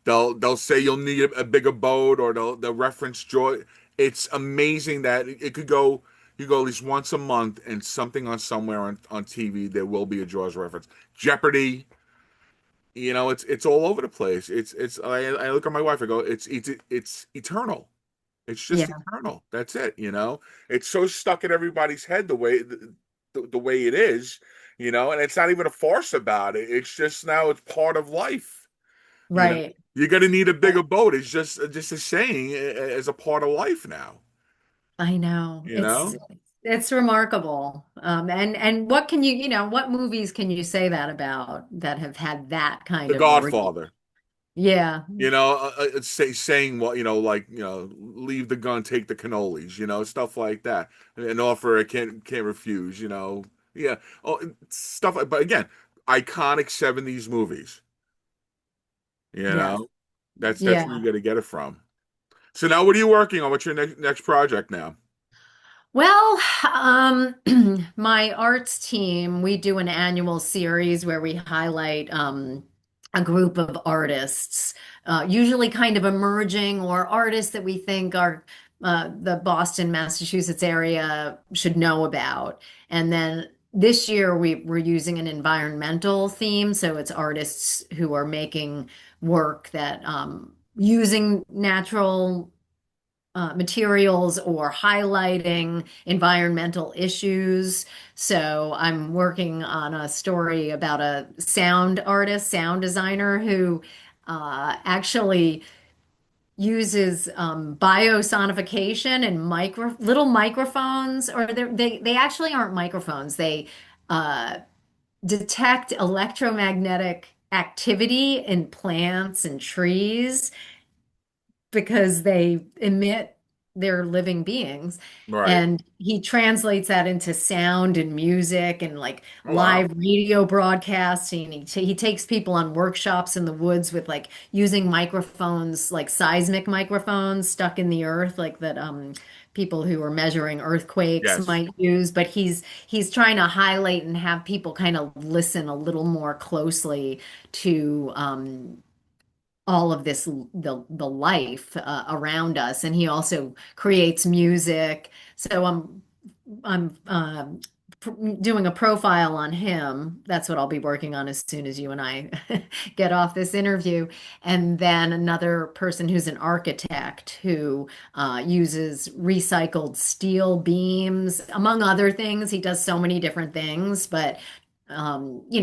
They'll say you'll need a bigger boat, or they'll reference Jaws. It's amazing that it could go. You go at least once a month, and something on somewhere on TV there will be a Jaws reference. Jeopardy. It's all over the place. I look at my wife. I go, it's eternal. It's just Yeah, eternal. That's it. It's so stuck in everybody's head the way it is. And it's not even a farce about it. It's just now it's part of life. You know, right. you're gonna need a bigger boat. It's just a saying as a part of life now. I know. You It's know, it's remarkable. And what movies can you say that about that have had that kind The of reach? Godfather. Yeah. Saying what like leave the gun, take the cannolis, stuff like that. An offer I can't refuse, yeah. Oh, stuff. But again, iconic '70s movies. You Yes. know, that's where Yeah. you got to get it from. So now, what are you working on? What's your next project now? Well, my arts team, we do an annual series where we highlight a group of artists, usually kind of emerging or artists that we think are the Boston, Massachusetts area should know about. And then this year we're using an environmental theme, so it's artists who are making work that using natural materials or highlighting environmental issues. So I'm working on a story about a sound artist, sound designer who actually uses biosonification and little microphones, or they actually aren't microphones. They uh, detect electromagnetic activity in plants and trees because they emit their living beings. Right. And he translates that into sound and music and like Oh wow. live radio broadcasting. He takes people on workshops in the woods with like using microphones, like seismic microphones stuck in the earth, like that people who are measuring earthquakes Yes. might use. But he's trying to highlight and have people kind of listen a little more closely to all of this the life around us, and he also creates music. So I'm doing a profile on him. That's what I'll be working on as soon as you and I get off this interview. And then another person who's an architect who uses recycled steel beams, among other things. He does so many different things, but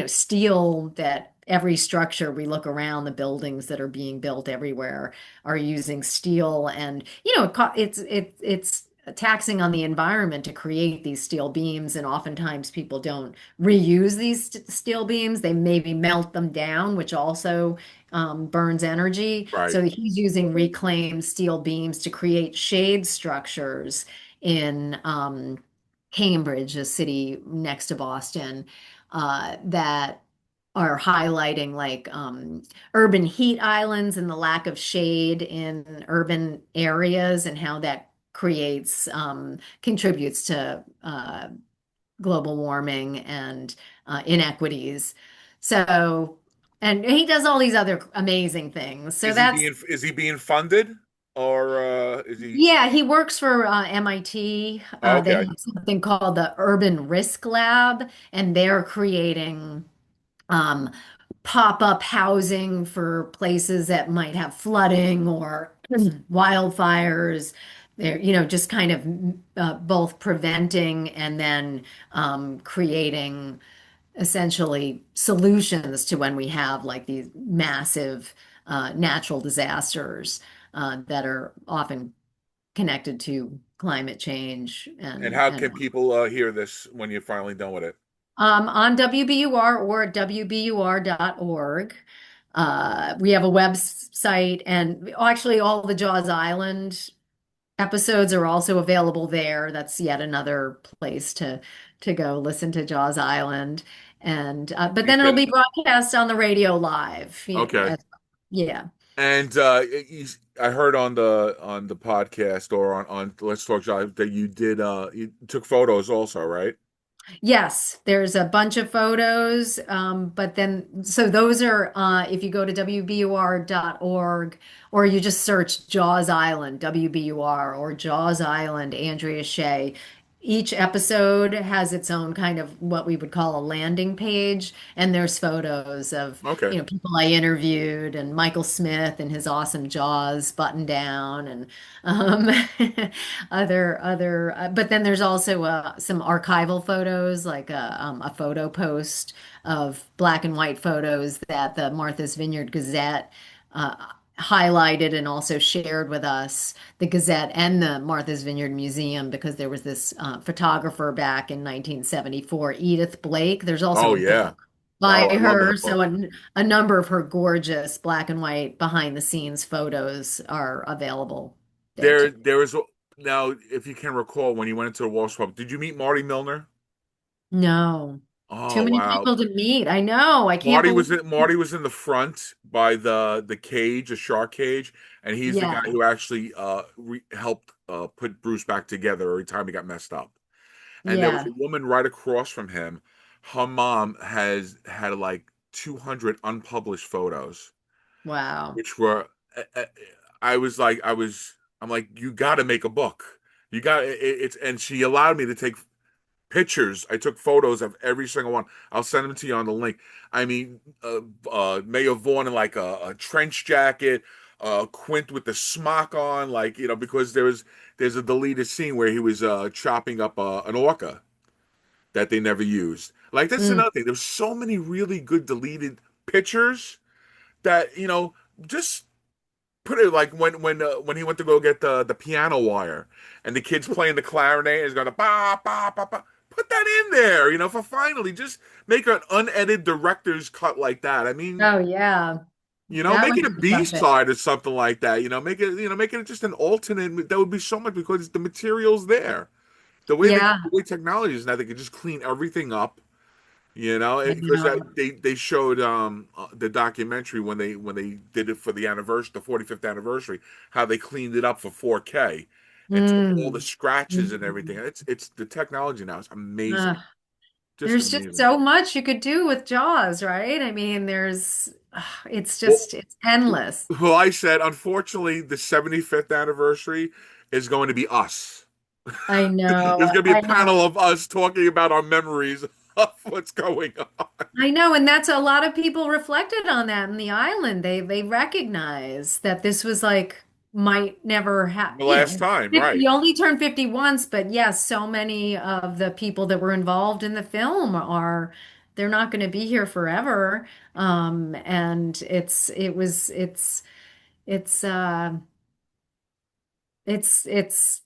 steel that every structure we look around, the buildings that are being built everywhere are using steel, and it's taxing on the environment to create these steel beams, and oftentimes people don't reuse these steel beams. They maybe melt them down, which also burns energy. Right. So he's using reclaimed steel beams to create shade structures in Cambridge, a city next to Boston, that are highlighting like urban heat islands and the lack of shade in urban areas and how that creates contributes to global warming and inequities. So, and he does all these other amazing things. So that's Is he being funded, or is he? yeah, he works for MIT. Oh, They okay. have something called the Urban Risk Lab, and they're creating um, pop-up housing for places that might have flooding or wildfires. They're, just kind of both preventing and then creating essentially solutions to when we have like these massive natural disasters that are often connected to climate change And and how and can people hear this when you're finally done with it? on WBUR or at WBUR.org. We have a website, and actually all the Jaws Island episodes are also available there. That's yet another place to go listen to Jaws Island. And but You then it'll said be broadcast on the radio live. okay. Yeah. And I heard on the podcast or on Let's Talk Jive that you took photos also, right? Yes, there's a bunch of photos, but then so those are if you go to WBUR.org or you just search Jaws Island, WBUR or Jaws Island, Andrea Shea. Each episode has its own kind of what we would call a landing page, and there's photos of, Okay. people I interviewed and Michael Smith and his awesome Jaws button down and um, but then there's also some archival photos, like a photo post of black and white photos that the Martha's Vineyard Gazette uh, highlighted and also shared with us, the Gazette and the Martha's Vineyard Museum, because there was this photographer back in 1974, Edith Blake. There's also Oh a book yeah. by Oh, I love her. that So book. a number of her gorgeous black and white behind the scenes photos are available there too. There was now, if you can recall, when you went into the Wall Street, did you meet Marty Milner? No, too Oh many wow. people to meet. I know. I can't believe. Marty was in the front by the cage, a shark cage, and he's the guy Yeah, who actually helped put Bruce back together every time he got messed up. And there was yeah. a woman right across from him. Her mom has had like 200 unpublished photos, Wow. which were I was like I'm like, you got to make a book. You got it's and she allowed me to take pictures. I took photos of every single one. I'll send them to you on the link. I mean, Mayor Vaughn in like a trench jacket, Quint with the smock on, like, because there's a deleted scene where he was chopping up an orca that they never used. Like, that's Mm. another thing. There's so many really good deleted pictures that, just put it like when he went to go get the piano wire and the kid's playing the clarinet is going to ba ba ba ba. Put that in there, for finally just make an unedited director's cut like that. I mean, Oh, yeah. That make would it a be B something. side or something like that. Make it just an alternate. That would be so much because the material's there. Yeah, The way technology is now, they can just clean everything up. I Because know. they showed the documentary when they did it for the anniversary, the 45th anniversary, how they cleaned it up for 4K and took all the Mm. scratches and everything. Mm. It's the technology now is amazing, Ugh. just There's just amazing. so much you could do with Jaws, right? I mean, Well, it's endless. well, I said unfortunately the 75th anniversary is going to be us. I There's know. going to be a I know. panel of us talking about our memories of what's going on. I know, and that's a lot of people reflected on that in the island. They recognize that this was like might never have, The last time, right? you only turn 50 once, but yes, so many of the people that were involved in the film are they're not going to be here forever. And it's it's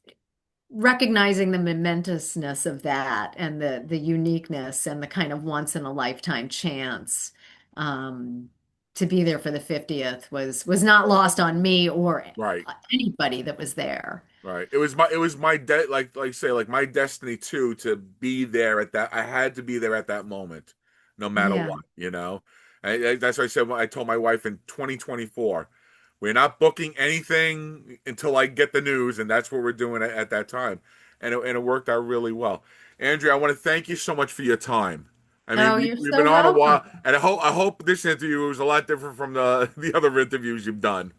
recognizing the momentousness of that and the uniqueness and the kind of once in a lifetime chance um, to be there for the 50th was not lost on me or Right. anybody that was there. Right. It was my like say like my destiny too to be there at that. I had to be there at that moment, no matter Yeah. what. That's what I said. I told my wife in 2024, we're not booking anything until I get the news, and that's what we're doing at that time, and it worked out really well. Andrea, I want to thank you so much for your time. I mean, Oh, we you're we've been so on a while, welcome. and I hope this interview was a lot different from the other interviews you've done.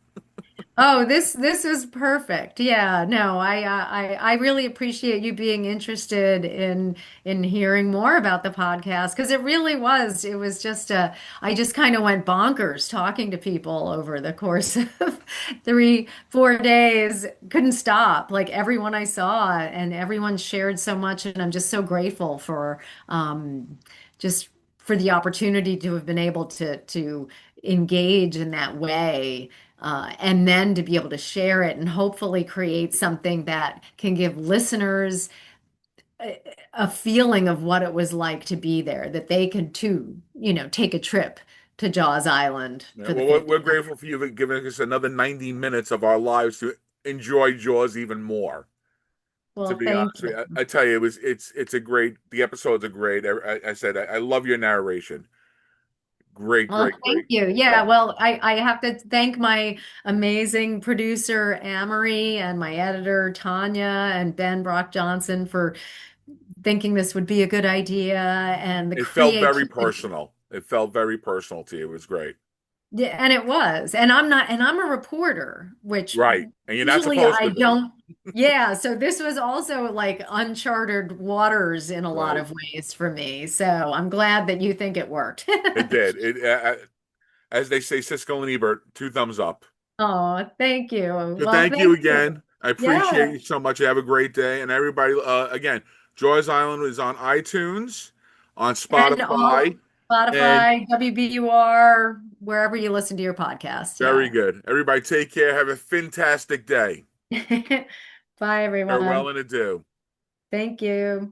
Oh, this is perfect. Yeah, no, I really appreciate you being interested in hearing more about the podcast because it was just I just kind of went bonkers talking to people over the course of 3, 4 days. Couldn't stop. Like everyone I saw and everyone shared so much, and I'm just so grateful for just for the opportunity to have been able to engage in that way and then to be able to share it and hopefully create something that can give listeners a feeling of what it was like to be there, that they could too, take a trip to Jaws Island Yeah, for the well, we're 50th. grateful for you for giving us another 90 minutes of our lives to enjoy Jaws even more. To Well, be thank honest with you. you, I tell you, it's a great. The episodes are great. I said I love your narration. Great, Well, great, thank great you. Yeah, stuff. well, I have to thank my amazing producer, Amory, and my editor, Tanya, and Ben Brock Johnson for thinking this would be a good idea and the It felt very creativity. personal. It felt very personal to you. It was great. Yeah, and it was. And I'm a reporter, which Right, and you're not usually supposed I to be. don't. Yeah, so this was also like uncharted waters in a lot Right, of ways for me. So I'm glad that you think it worked. it did. As they say, Siskel and Ebert, two thumbs up. Oh, thank you. So Well, thank you thank you. again. I appreciate Yeah. you so much. You have a great day. And everybody, again, Joy's Island is on iTunes, on And all Spotify, and Spotify, WBUR, wherever you listen to your podcast. very Yeah. good. Everybody take care. Have a fantastic day. Bye, Farewell everyone. and adieu. Thank you.